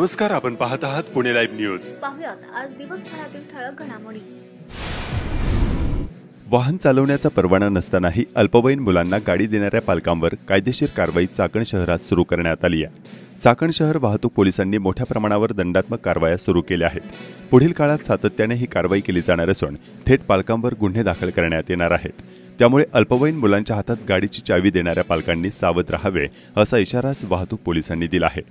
नमस्कार, आपण पाहत आहात पुणे लाईव्ह न्यूज। पाहुयात आज दिवसभरातील ठळक घडामोडी। वाहन चालवण्याचा परवाना नसतानाही अल्पवयीन मुलांना गाडी देणाऱ्या पालकांवर कायदेशीर कारवाई चाकण शहरात सुरू करण्यात आली आहे। चाकण शहर वाहतूक पोलिसांनी मोठ्या प्रमाणावर दंडात्मक कारवाया सुरू केल्या आहेत। पुढील काळात सातत्याने ही कारवाई केली जाणार असून थेट पालकांवर गुन्हे दाखल करण्यात येणार आहेत। त्यामुळे अल्पवयीन मुलांच्या हातात गाडीची चावी देणाऱ्या पालकांनी सावध राहावे असा इशाराच वाहतूक पोलिसांनी दिला आहे।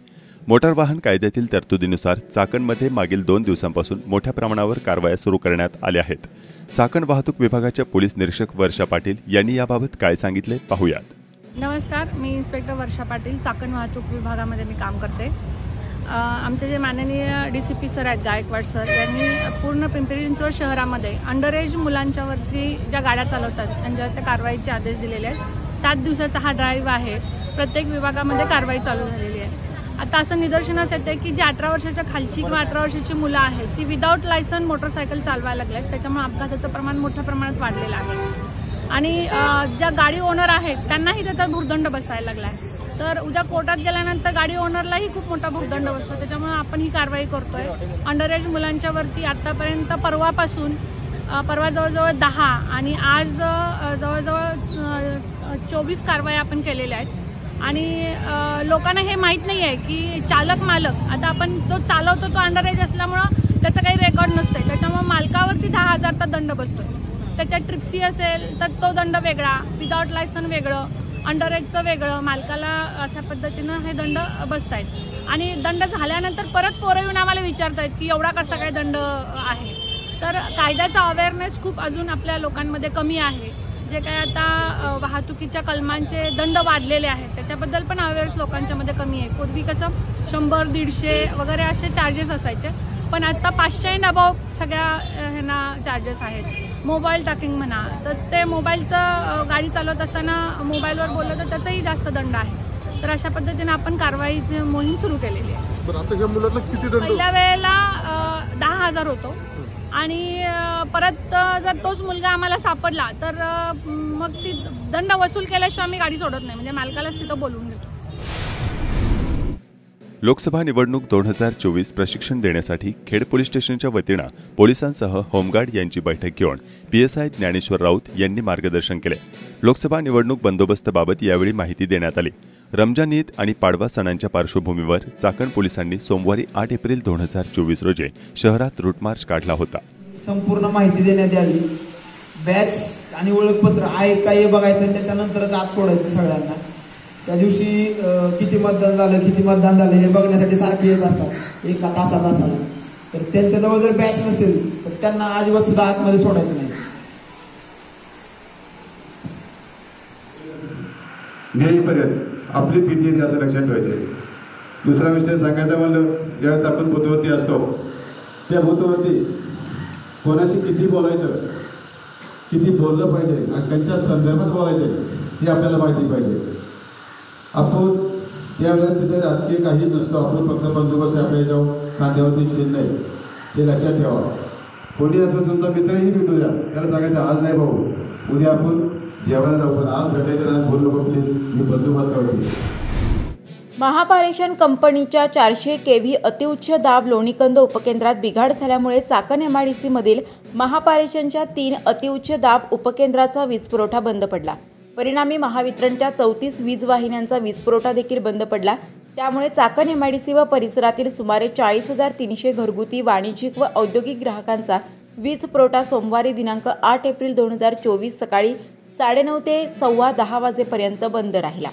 मोटार वाहन कायद्यातील तरतुदीनुसार चाकणमध्ये मागील 2 दिवसांपासून मोठ्या प्रमाणावर कारवाया सुरू करण्यात आल्या आहेत। चाकण वाहतूक विभागाच्या पोलीस निरीक्षक वर्षा पाटील यांनी याबाबत काय सांगितले पाहूयात। नमस्कार, मी इन्स्पेक्टर वर्षा पाटील, चाकण वाहतूक विभागामध्ये मी काम करते। आमचे जे माननीय DCP सर आहेत गायकवाड सर यांनी पूर्ण पिंपरी चिंचवड शहरामध्ये अंडर एज मुलांच्यावरती ज्या गाड्या चालवतात त्यांच्यावर त्या कारवाईचे आदेश दिलेले आहेत। 7 दिवसाचा हा ड्राईव्ह आहे। प्रत्येक विभागामध्ये कारवाई चालू झालेली आहे। आता असं निदर्शनास येते की जी 18 वर्षाच्या खालची किंवा 18 वर्षाची मुलं आहेत ती विदाऊट लायसन मोटरसायकल चालवायला लागल्यात। त्याच्यामुळे अपघाताचं प्रमाण मोठ्या प्रमाणात वाढलेलं आहे आणि ज्या गाडी ओनर आहेत त्यांनाही त्याचा भुर्दंड बसायला लागला आहे। तर उद्या कोर्टात गेल्यानंतर गाडी ओनरलाही खूप मोठा भुर्दंड बसतो। त्याच्यामुळे आपण ही कारवाई करतोय। अंडर एज मुलांच्या वरती आतापर्यंत परवा जवळजवळ 10 आणि आज जवळजवळ 24 कारवाया आपण केलेल्या आहेत। आणि लोकांना हे माहीत नाही आहे की चालक मालक आता आपण जो चालवतो तो अंडर एज असल्यामुळं त्याचं काही रेकॉर्ड नसते। त्याच्यामुळे मालकावरती 10,000चा दंड बसतो। त्याच्यात ट्रिप्सी असेल तर तो दंड वेगळा, विदाऊट लायसन वेगळं, अंडर एजचं वेगळं, मालकाला अशा पद्धतीनं हे दंड बसतायत। आणि दंड झाल्यानंतर परत पोरं येऊन आम्हाला विचारतायत की एवढा कसा काय दंड आहे। तर कायद्याचा अवेअरनेस खूप अजून आपल्या लोकांमध्ये कमी आहे। जे काय आता वाहतुकीच्या कलमांचे दंड वाढलेले आहेत त्याच्याबद्दल पण अवेअरनेस लोकांच्या मध्ये कमी आहे। पूर्वी कसं 100, 150 वगैरे असे चार्जेस असायचे, पण आता 500 अबाव सगळ्या ह्यांना चार्जेस आहेत। मोबाईल टॅकिंग म्हणा तर ते मोबाईलचं गाडी चालवत असताना मोबाईलवर बोललं तर त्याचाही जास्त दंड आहे। तर अशा पद्धतीने आपण कारवाईची मोहीम सुरू केलेली आहे। पहिल्या वेळेला 10,000 होतो आणि परत जर तोच मुलगा आम्हाला सापडला तर मग ती दंड वसूल केल्याशिवाय आम्ही गाडी सोडत नाही, म्हणजे मालकालाच तिथं बोलवून घेतो। लोकसभा निवडणूक 2024 प्रशिक्षण देण्यासाठी खेड पोलीस स्टेशनच्या वतीनं पोलिसांसह होमगार्ड यांची बैठक घेऊन PSI ज्ञानेश्वर राऊत यांनी मार्गदर्शन केले। लोकसभा निवडणूक बंदोबस्ताबाबत यावेळी माहिती देण्यात आली। रमजान ईद आणि पाडवा सणांच्या पार्श्वभूमीवर चाकण पोलिसांनी सोमवारी 8 एप्रिल 2024 रोजी शहरात रूट मार्च काढला होता। संपूर्ण माहिती देण्यात यावी, बॅच आणि ओळखपत्र आहेत का हे बघायचं, त्याच्यानंतरच आत सोडायचं सगळ्यांना। त्या दिवशी किती मतदान झालं हे बघण्यासाठी सारखे येत असतात एका तासाला। तर त्यांच्याजवळ जर बॅच नसेल तर त्यांना अजिबात सुद्धा आतमध्ये सोडायचं नाही। नेहमीपर्यंत आपली भीती असं लक्षात ठेवायचे। दुसरा विषय सांगायचा म्हणलं, ज्यावेळेस आपण बुथवरती असतो त्या बुथवरती कोणाशी किती बोलायचं, किती बोललं पाहिजे आणि त्यांच्या संदर्भात बोलायचं हे आपल्याला माहिती पाहिजे। आपण त्यावेळेस तिथे राजकीय काही नसतो, आपण फक्त बंदोबस्त आपल्या जाऊन खांद्यावरती चिन्ह आहे ते लक्षात ठेवा। कोणी असं तुमचा मित्रही भेटू द्या, त्याला सांगायचं आज नाही भाऊ, उद्या आपण जेवायला जाऊ, पण आज भेटायचं आज बोललो नको प्लीज, मी बंदोबस्त करतो। महापारेषण कंपनीच्या 400 kV अतिउच्च दाब लोणीकंद उपकेंद्रात बिघाड झाल्यामुळे चाकण MIDC मधील महापारेषणच्या 3 अतिउच्च दाब उपकेंद्राचा वीज पुरवठा बंद पडला। परिणामी महावितरणच्या 34 वीज वाहिन्यांचा वीज पुरवठा देखील बंद पडला। त्यामुळे चाकण MIDC व परिसरातील सुमारे 40,300 घरगुती, वाणिज्यिक व औद्योगिक ग्राहकांचा वीज पुरवठा सोमवारी दिनांक 8 एप्रिल 2024 सकाळी 9:30 ते 10:15 वाजेपर्यंत बंद राहिला।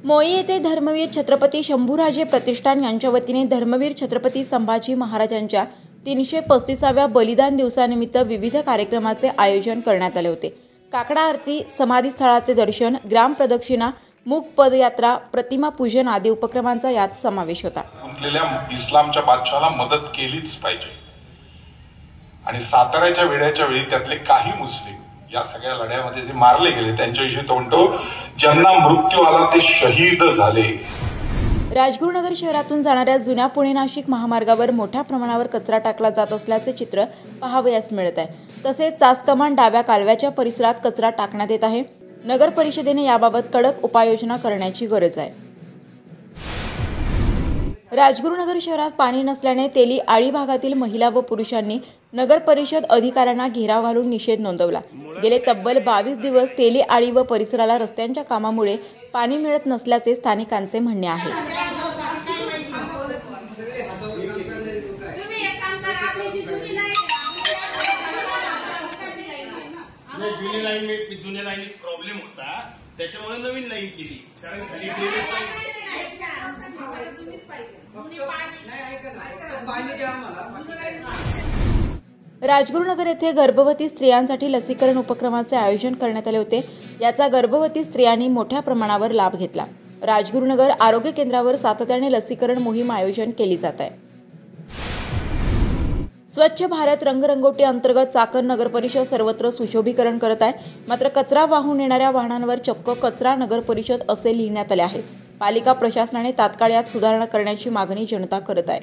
मोई येथे धर्मवीर छत्रपती शंभूराजे प्रतिष्ठान यांच्या वतीने धर्मवीर छत्रपती संभाजी महाराजांच्या 335व्या बलिदान दिवसानिमित्त विविध कार्यक्रमाचे आयोजन करण्यात आले होते। काकडा आरती, समाधीस्थळाचे दर्शन, ग्राम प्रदक्षिणा, मूक पदयात्रा, प्रतिमा पूजन आदी उपक्रमांचा यात समावेश होता। इस्लामच्या बादशाहाला मदत केलीच पाहिजे आणि साताऱ्याच्या वेड्याच्या वेळी त्यातले काही मुस्लिम या सगळ्या लढ्यामध्ये जे मारले गेले त्यांच्याविषयी तो म्हणतो, ज्यांना मृत्यू आला ते शहीद झाले। राजगुरुनगर शहरातून जाणाऱ्या जुन्या पुणे नाशिक महामार्गावर मोठ्या प्रमाणावर कचरा टाकला जात असल्याचे चित्र पाहावयास मिळत आहे। तसेच चासकमान डाव्या कालव्याच्या परिसरात कचरा टाकण्यात येत आहे। नगर परिषदेने याबाबत कडक उपाययोजना करण्याची गरज आहे। राजगुरुनगर शहरात पाणी नसल्याने तेली आळी भागातील महिला व पुरुषांनी नगर परिषद अधिकाऱ्यांना घेराव घालून निषेध नोंदवला। गेले तब्बल 22 दिवस तेली आळी व परिसराला रस्त्यांच्या कामामुळे पाणी मिळत नसल्याचे स्थानिकांचे म्हणणे आहे। जुन्या लाईनीत प्रॉब्लेम होता, त्याच्यामुळे नवीन लाईन केली, कारण खाली राजगुरुनगर येथे गर्भवती स्त्रियांसाठी लसीकरण उपक्रमाचे आयोजन करण्यात आले होते। याचा गर्भवती स्त्रियांनी मोठ्या प्रमाणावर लाभ घेतला। राजगुरुनगर आरोग्य केंद्रावर सातत्याने लसीकरण मोहीम आयोजन केली जात आहे। स्वच्छ भारत रंगरंगोटी अंतर्गत चाकण नगर परिषद सर्वत्र सुशोभीकरण करत आहे। मात्र कचरा वाहून येणाऱ्या वाहनांवर चक्क कचरा नगर परिषद असे लिहिण्यात आले आहे। पालिका प्रशासनाने तात्काळ यात सुधारणा करण्याची मागणी जनता करत आहे।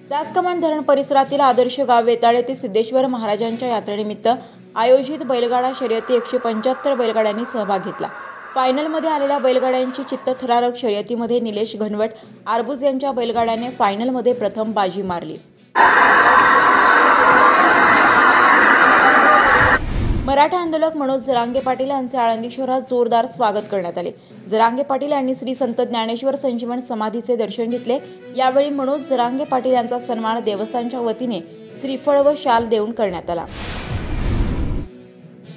जासकमान धरण परिसरातील आदर्श गाव वेताळ येथे सिद्धेश्वर महाराजांच्या यात्रेनिमित्त आयोजित बैलगाडा शर्यती 175 बैलगाड्यांनी सहभाग घेतला। फायनलमध्ये आलेल्या बैलगाड्यांची चित्तथरारक शर्यतीमध्ये निलेश घनवट आरबुज यांच्या बैलगाड्याने फायनलमध्ये प्रथम बाजी मारली। मराठा आंदोलक मनोज जरांगे पाटील यांचे आळंदी शहरात जोरदार स्वागत करण्यात आले। जरांगे पाटील यांनी श्री संत ज्ञानेश्वर संजीवन समाधीचे दर्शन घेतले। यावेळी मनोज जरांगे पाटील यांचा सन्मान देवस्थानच्या वतीने श्रीफळ व शाल देऊन करण्यात आला।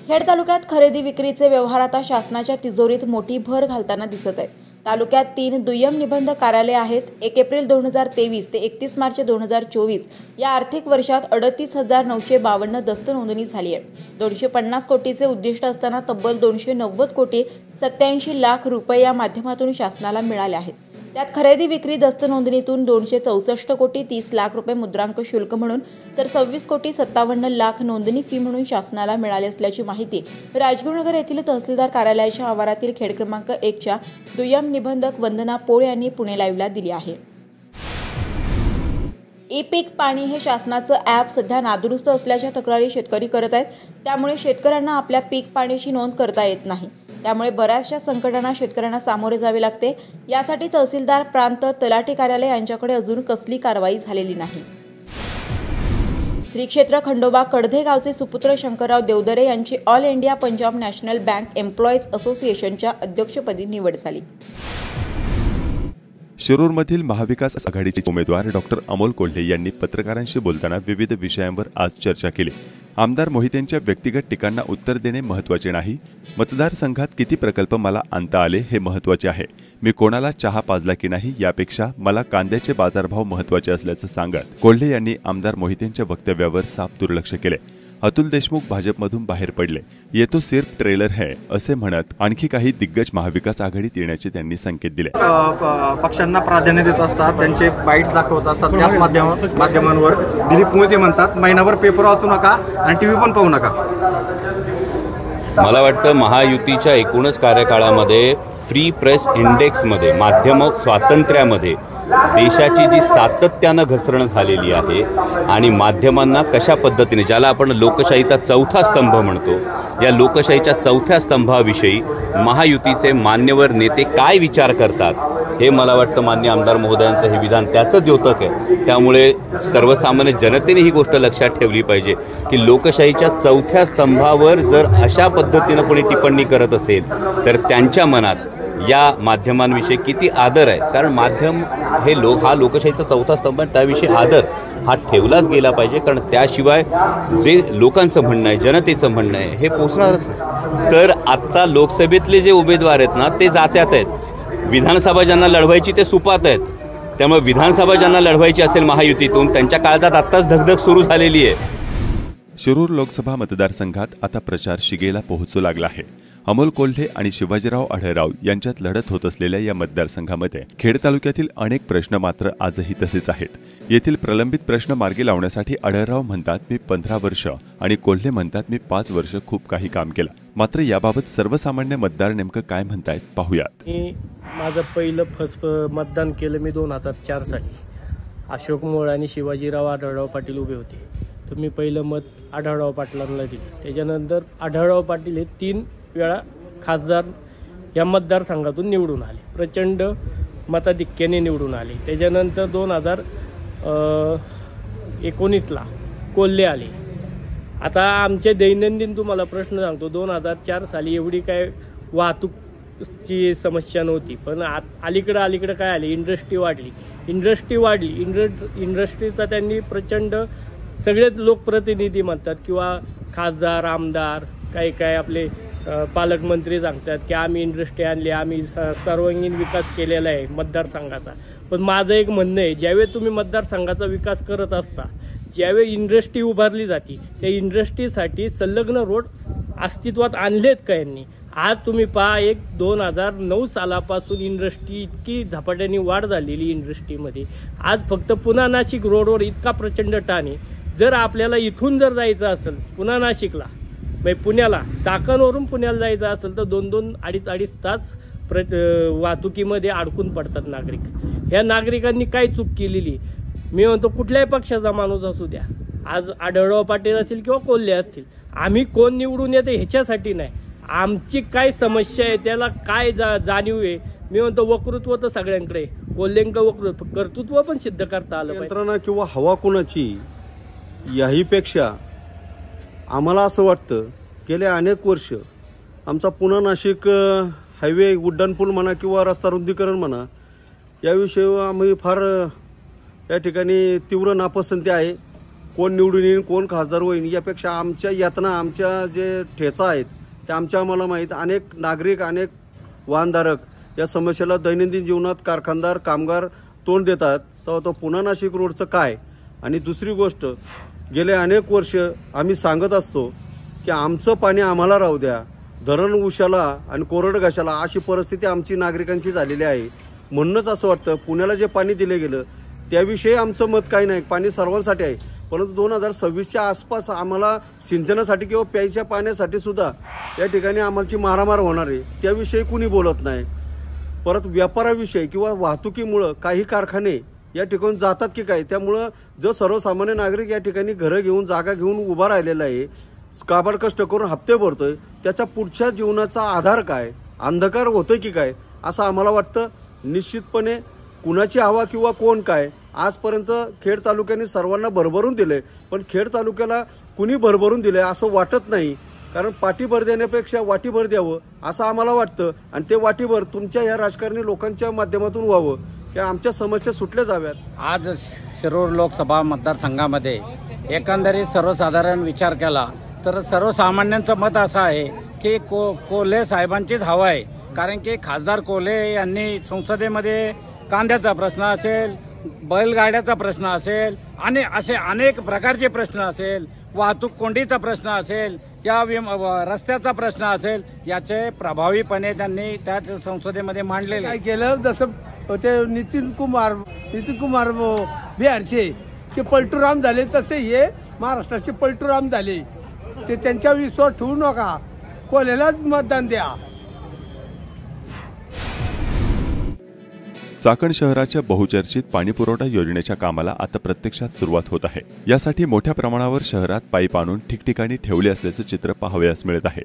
खेड तालुक्यात खरेदी विक्रीचे व्यवहार आता शासनाच्या तिजोरीत मोठी भर घालताना दिसत आहेत। तालुक्यात 3 दुय्यम निबंध कार्यालय आहेत। 1 एप्रिल 2023 ते 31 मार्च 2024 या आर्थिक वर्षात 38,952 दस्त नोंदणी झाली आहे। 250 कोटीचे उद्दिष्ट असताना तब्बल 290 कोटी 87 लाख रुपये या माध्यमातून शासनाला मिळाले आहेत। त्यात खरेदी विक्री दस्त नोंदणीतून 264 कोटी 30 लाख रुपये मुद्रांक शुल्क म्हणून तर 26 कोटी 57 लाख नोंदणी फी म्हणून शासनाला मिळाली असल्याची माहिती राजगुरुनगर येथील तहसीलदार कार्यालयाच्या आवारातील खेड क्रमांक 1 च्या दुय्यम निबंधक वंदना पोळ यांनी पुणे लाईव्हला दिली आहे। ई-पीक पाणी हे शासनाचं ॲप सध्या नादुरुस्त असल्याच्या तक्रारी शेतकरी करत आहेत। त्यामुळे शेतकऱ्यांना आपल्या पीक पाण्याची नोंद करता येत नाही। त्यामुळे बऱ्याचशा संकटांना शेतकऱ्यांना सामोरे जावे लागते। यासाठी तहसीलदार प्रांत तलाठी कार्यालय यांच्याकडे अजून कसली कारवाई झालेली नाही। श्री क्षेत्र खंडोबा कडधे गावचे सुपुत्र शंकरराव देवदरे यांची all India Punjab national bank employees असोसिएशनच्या अध्यक्षपदी निवड झाली। शिरूरमधील महाविकास आघाडीचे उमेदवार डॉक्टर अमोल कोल्हे यांनी पत्रकारांशी बोलताना विविध विषयांवर आज चर्चा केली। आमदार मोहितेंच्या व्यक्तिगत टीकांना उत्तर देणे महत्त्वाचे नाही, मतदारसंघात किती प्रकल्प मला आणता आले हे महत्त्वाचे आहे। मी कोणाला चहा पाजला की नाही यापेक्षा मला कांद्याचे बाजारभाव महत्त्वाचे असल्याचं सांगत कोल्हे यांनी आमदार मोहितेंच्या वक्तव्यावर साफ दुर्लक्ष केले। अतुल देशमुख भाजपमधून बाहेर पडले, ये तो सिर्फ ट्रेलर है असे म्हणत आणखी काही दिग्गज महाविकास आघाडीत येण्याचे त्यांनी संकेत दिले। पक्षांना प्राधान्य देत असतात, त्यांचे बाईट्स दाखवत असतात, त्याच माध्यमांवर दिलीप मोहिते म्हणतात महिनाभर पेपर वाचू नका आणि टीव्ही पण पाहू नका। मला वाटतं महायुतीच्या एकूणच कार्यकाळामध्ये फ्री प्रेस इंडेक्समध्ये माध्यम स्वातंत्र्यामध्ये देशाची जी सातत्यानं घसरण झालेली आहे आणि माध्यमांना कशा पद्धतीने, ज्याला आपण लोकशाहीचा चौथा स्तंभ म्हणतो, या लोकशाहीच्या चौथ्या स्तंभाविषयी महायुतीचे मान्यवर नेते काय विचार करतात हे मला वाटतं मान्य आमदार महोदयांचं हे विधान त्याचं द्योतक आहे। त्यामुळे सर्वसामान्य जनतेने ही गोष्ट लक्षात ठेवली पाहिजे की लोकशाहीच्या चौथ्या स्तंभावर जर अशा पद्धतीनं कोणी टिप्पणी करत असेल तर त्यांच्या मनात या माध्यमांविषयी किती आदर आहे। कारण माध्यम हे हा लोकशाहीचा चौथा स्तंभ आहे, त्याविषयी आदर हा ठेवलाच गेला पाहिजे। कारण त्याशिवाय जे लोकांचं म्हणणं आहे, जनतेचं म्हणणं आहे हे पोचणारच नाही। तर आत्ता लोकसभेतले जे उमेदवार आहेत ना ते जात्यात आहेत, विधानसभा ज्यांना लढवायची ते सुपात आहेत। त्यामुळे विधानसभा ज्यांना लढवायची असेल महायुतीतून त्यांच्या काळजात आत्ताच धगधग सुरू झालेली आहे। शिरूर लोकसभा मतदारसंघात आता प्रचार शिगेला पोहोचू लागला आहे। अमोल कोल्हे आणि शिवाजीराव आढळराव यांच्यात लढत होत असलेल्या या मतदारसंघामध्ये खेड तालुक्यातील अनेक प्रश्न मात्र आजही तसेच आहेत। येथील प्रलंबित प्रश्न मार्गी लावण्यासाठी आढळराव म्हणतात मी 15 वर्ष आणि कोल्हे म्हणतात मी 5 वर्ष खूप काही काम केलं। मात्र याबाबत सर्वसामान्य मतदार नेमकं काय म्हणतायत पाहूयात। मी माझं पहिलं मतदान केलं मी 2004 साली। अशोक मोळ आणि शिवाजीराव आढळराव पाटील उभे होते, तर मी पहिलं मत आढळराव पाटलांना दिलं। त्याच्यानंतर आढळराव पाटील हे 3 वेळा खासदार या मतदारसंघातून निवडून आले, प्रचंड मताधिक्याने निवडून आले. त्याच्यानंतर 2019ला कोल्हे आले. आता आमचे दैनंदिन तुम्हाला प्रश्न सांगतो, 2004 साली एवढी काय वाहतूकची समस्या नव्हती, पण अलीकडं काय आले, इंडस्ट्री वाढली. इंडस्ट्रीचा त्यांनी प्रचंड सगळेच लोकप्रतिनिधी म्हणतात किंवा खासदार आमदार काय आपले पालकमंत्री सांगतात की आम्ही इंडस्ट्री आणली, आम्ही सर्वांगीण विकास केलेला आहे मतदारसंघाचा. पण माझं एक म्हणणं आहे, ज्यावेळी तुम्ही मतदारसंघाचा विकास करत असता, ज्यावेळी इंडस्ट्री उभारली जाते, त्या इंडस्ट्रीसाठी संलग्न रोड अस्तित्वात आणलेत का यांनी? आज तुम्ही पहा, 2009 सालापासून इंडस्ट्री इतकी झपाट्याने वाढ झालेली इंडस्ट्रीमध्ये. आज फक्त पुणा नाशिक रोडवर इतका प्रचंड ताण आहे. जर आपल्याला इथून जर जायचं असेल पुणा नाशिकला, म्हणजे पुण्याला, चाकणवरून पुण्याला जायचं असेल तर 2-2, 2.5 तास वाहतुकीमध्ये अडकून पडतात नागरिक. ह्या नागरिकांनी काय चूक केलेली? मी म्हणतो कुठल्याही पक्षाचा माणूस असू द्या, आज आढळराव पाटील असतील किंवा कोल्हे असतील, आम्ही कोण निवडून येते ह्याच्यासाठी नाही, आमची काय समस्या आहे त्याला काय जाणीव आहे. मी म्हणतो वक्तृत्व तर सगळ्यांकडे, कोल्हेंक कर्तृत्व पण सिद्ध करता आलं पाहिजे. किंवा हवा कोणाची याहीपेक्षा आम्हाला असं वाटतं, गेले अनेक वर्ष आमचा पुणा नाशिक हायवे उड्डाणपूल म्हणा किंवा रस्ता रुंदीकरण म्हणा, याविषयी आम्ही फार या ठिकाणी तीव्र नापसंती आहे. कोण निवडून येईल, कोण खासदार होईल, यापेक्षा आमच्या यातना, आमच्या जे ठेचा आहेत त्या आम्हाला माहीत. अनेक नागरिक, अनेक वाहनधारक या समस्येला दैनंदिन जीवनात कारखानदार, कामगार तोंड देतात. तर तो पुणा नाशिक रोडचं काय? आणि दुसरी गोष्ट, गेले अनेक वर्ष आम्ही सांगत असतो की आमचं पाणी आम्हाला राहू द्या, धरण उशाला आणि कोरड घाशाला, अशी परिस्थिती आमची नागरिकांची झालेली आहे. म्हणूनच असं वाटतं, पुण्याला जे पाणी दिले गेलं त्याविषयी आमचं मत काही नाही, पाणी सर्वांसाठी आहे. परंतु 2026च्या आसपास आम्हाला सिंचनासाठी किंवा प्यायच्या पाण्यासाठी सुद्धा या ठिकाणी आम्हाची मारामार होणार आहे, त्याविषयी कुणी बोलत नाही. परत व्यापाराविषयी किंवा वाहतुकीमुळं काही कारखाने या ठिकाणी जातात की काय, त्यामुळं जो सर्वसामान्य नागरिक या ठिकाणी घरं घेऊन, जागा घेऊन उभा राहिलेला आहे, काबाड कष्ट करून हप्ते भरतोय, त्याच्या पुढच्या जीवनाचा आधार काय, अंधकार होतोय की काय, असं आम्हाला वाटतं. निश्चितपणे कुणाची हवा किंवा कोण काय, आजपर्यंत खेड तालुक्याने सर्वांना भरभरून दिले, पण खेड तालुक्याला कुणी भरभरून दिले असं वाटत नाही. कारण पाठीभर देण्यापेक्षा वाटीभर द्यावं असं आम्हाला वाटतं. आणि ते वाटीभर तुमच्या या राजकारणी लोकांच्या माध्यमातून व्हावं, की आमच्या समस्या सुटल्या जाव्यात. आज शिरूर लोकसभा मतदारसंघामध्ये एकंदरीत सर्वसाधारण विचार केला तर सर्वसामान्यांचं मत असं आहे की कोल्हे साहेबांचीच हवा आहे. कारण की खासदार कोल्हे यांनी संसदेमध्ये कांद्याचा प्रश्न असेल, बैलगाड्याचा प्रश्न असेल आणि असे अनेक प्रकारचे प्रश्न असेल, वाहतूक कोंडीचा प्रश्न असेल, या रस्त्याचा प्रश्न असेल, याचे प्रभावीपणे त्यांनी त्या संसदेमध्ये मांडलेले. काय केलं, जसं ते नितीन कुमार बिहारचे ते पलटूराम झाले, तसे हे महाराष्ट्राचे पलटूराम झाले. ते त्यांच्या विश्वास ठेवू नका, कोल्हेलाच मतदान द्या. चाकण शहराच्या बहुचर्चित पाणीपुरवठा योजनेच्या कामाला आता प्रत्यक्षात सुरुवात होत आहे. यासाठी मोठ्या प्रमाणावर शहरात पाईप आणून ठिकठिकाणी ठेवले असल्याचं चित्र पाहावयास मिळत आहे.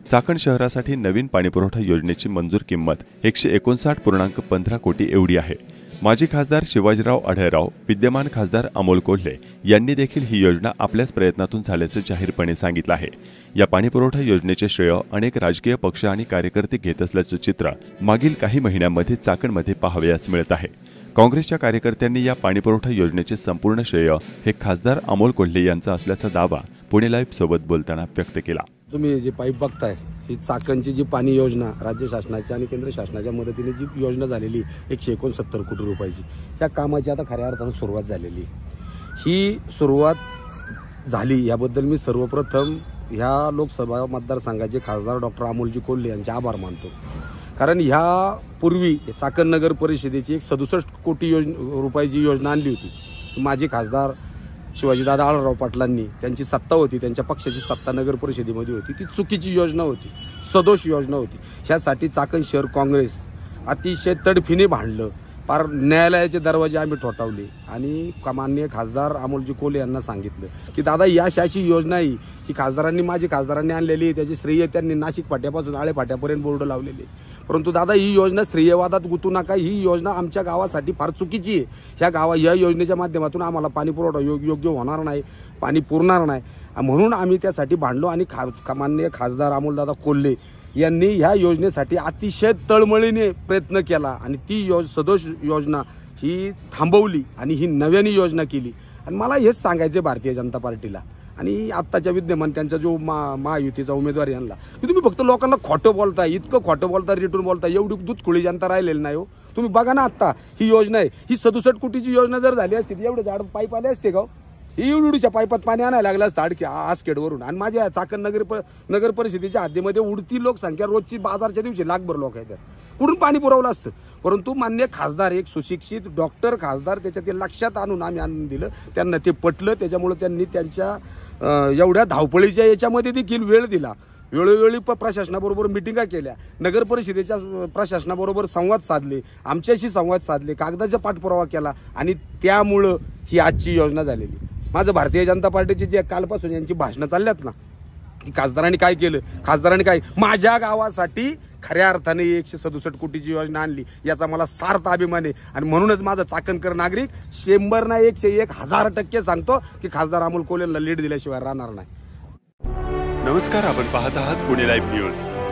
चाकण शहरासाठी नवीन पाणीपुरवठा योजनेची मंजूर किंमत 159.15 कोटी एवढी आहे. माजी खासदार शिवाजीराव आढळराव, विद्यमान खासदार अमोल कोल्हे यांनी देखील ही योजना आपल्याच प्रयत्नातून झाल्याचं जाहीरपणे सांगितलं आहे. या पाणीपुरवठा योजनेचे श्रेय अनेक राजकीय पक्ष आणि कार्यकर्ते घेत असल्याचं चित्र मागील काही महिन्यांमध्ये चाकणमध्ये पाहावयास मिळत आहे. काँग्रेसच्या कार्यकर्त्यांनी या पाणीपुरवठा योजनेचे संपूर्ण श्रेय हे खासदार अमोल कोल्हे यांचा असल्याचा दावा पुणे लाईव्ह सोबत बोलताना व्यक्त केला. तुम्ही जे पाईप बघताय, ही चाकणची जी पाणी योजना राज्य शासनाची आणि केंद्र शासनाच्या मदतीने जी योजना झालेली 169 कोटी रुपयाची, त्या कामाची आता खऱ्या अर्थानं सुरुवात झालेली. ही सुरुवात झाली याबद्दल मी सर्वप्रथम ह्या लोकसभा मतदारसंघाचे खासदार डॉक्टर अमोलजी कोल्हे यांचे आभार मानतो. कारण ह्या पूर्वी चाकण नगर परिषदेची 67 कोटी रुपयाची योजना आणली होती. माजी खासदार शिवाजीदादा आढळराव पाटलांनी, त्यांची सत्ता होती, त्यांच्या पक्षाची सत्ता नगर परिषदेमध्ये होती, ती चुकीची योजना होती, सदोष योजना होती. ह्यासाठी चाकण शहर काँग्रेस अतिशय तडफीने भांडलं. पार न्यायालयाचे दरवाजे आम्ही ठोठावले आणि माननीय खासदार अमोलजी कोल्हे यांना सांगितलं की दादा, या अशी योजना ही खासदारांनी, माजी खासदारांनी आणलेली, त्याचे श्रेय त्यांनी नाशिक फाट्यापासून आळे फाट्यापर्यंत बोर्ड लावलेले. परंतु दादा ही योजना श्रेयवादात गुंतू नका. ही योजना आमच्या गावासाठी फार चुकीची आहे. या योजनेच्या माध्यमातून आम्हाला पाणी पुरवठा योग्य होणार नाही, पाणी पुरणार नाही. म्हणून आम्ही त्यासाठी भांडलो आणि माननीय खासदार अमोलदादा कोल्हे यांनी ह्या योजनेसाठी अतिशय तळमळीने प्रयत्न केला आणि ती सदोष योजना ही थांबवली आणि ही नव्याने योजना केली. आणि मला हेच सांगायचे भारतीय जनता पार्टीला आणि आत्ताच्या विद्यमान त्यांचा जो महायुतीचा उमेदवार यांना की तुम्ही फक्त लोकांना खोटं बोलताय, इतकं खोटं बोलताय, रिटून बोलताय. एवढी दूधखोळी जनता राहिलेली नाही हो. तुम्ही बघा ना, आत्ता ही योजना आहे, ही 67 कोटीची योजना जर झाली असती एवढे झाड पाईप आले असते का? ही एवढीच्या पाईपात पाणी आणायला लागलं असतं आडकी आसखेडवरून. आणि माझ्या चाकण नगर परिषदेच्या हद्दीमध्ये उडती लोकसंख्या रोजची बाजारच्या दिवशी लाखभर लोक आहेत. कुठून पाणी पुरवलं असतं? परंतु मान्य खासदार, एक सुशिक्षित डॉक्टर खासदार, त्याच्या ते लक्षात आम्ही आणून दिलं. त्यांना ते पटलं. त्याच्यामुळे त्यांनी त्यांच्या एवढ्या धावपळीच्या याच्यामध्ये देखील वेळ दिला. वेळोवेळी प्रशासनाबरोबर मिटिंगा केल्या, नगर परिषदेच्या प्रशासनाबरोबर संवाद साधले, आमच्याशी संवाद साधले, कागदाचा पाठपुरावा केला आणि त्यामुळं ही आजची योजना झालेली. माझं भारतीय जनता पार्टीची जे कालपासून यांची भाषणं चालल्यात ना की खासदारांनी काय केलं, खासदारांनी काय, माझ्या गावासाठी खऱ्या अर्थाने 167 कोटीची योजना आणली याचा मला सार्थ अभिमान आहे. आणि म्हणूनच माझा चाकणकर नागरिक 100 ना 101,000% सांगतो की खासदार अमोल कोल्हेला लीड दिल्याशिवाय राहणार नाही. नमस्कार, आपण पाहत आहात पुणे लाईव्ह न्यूज.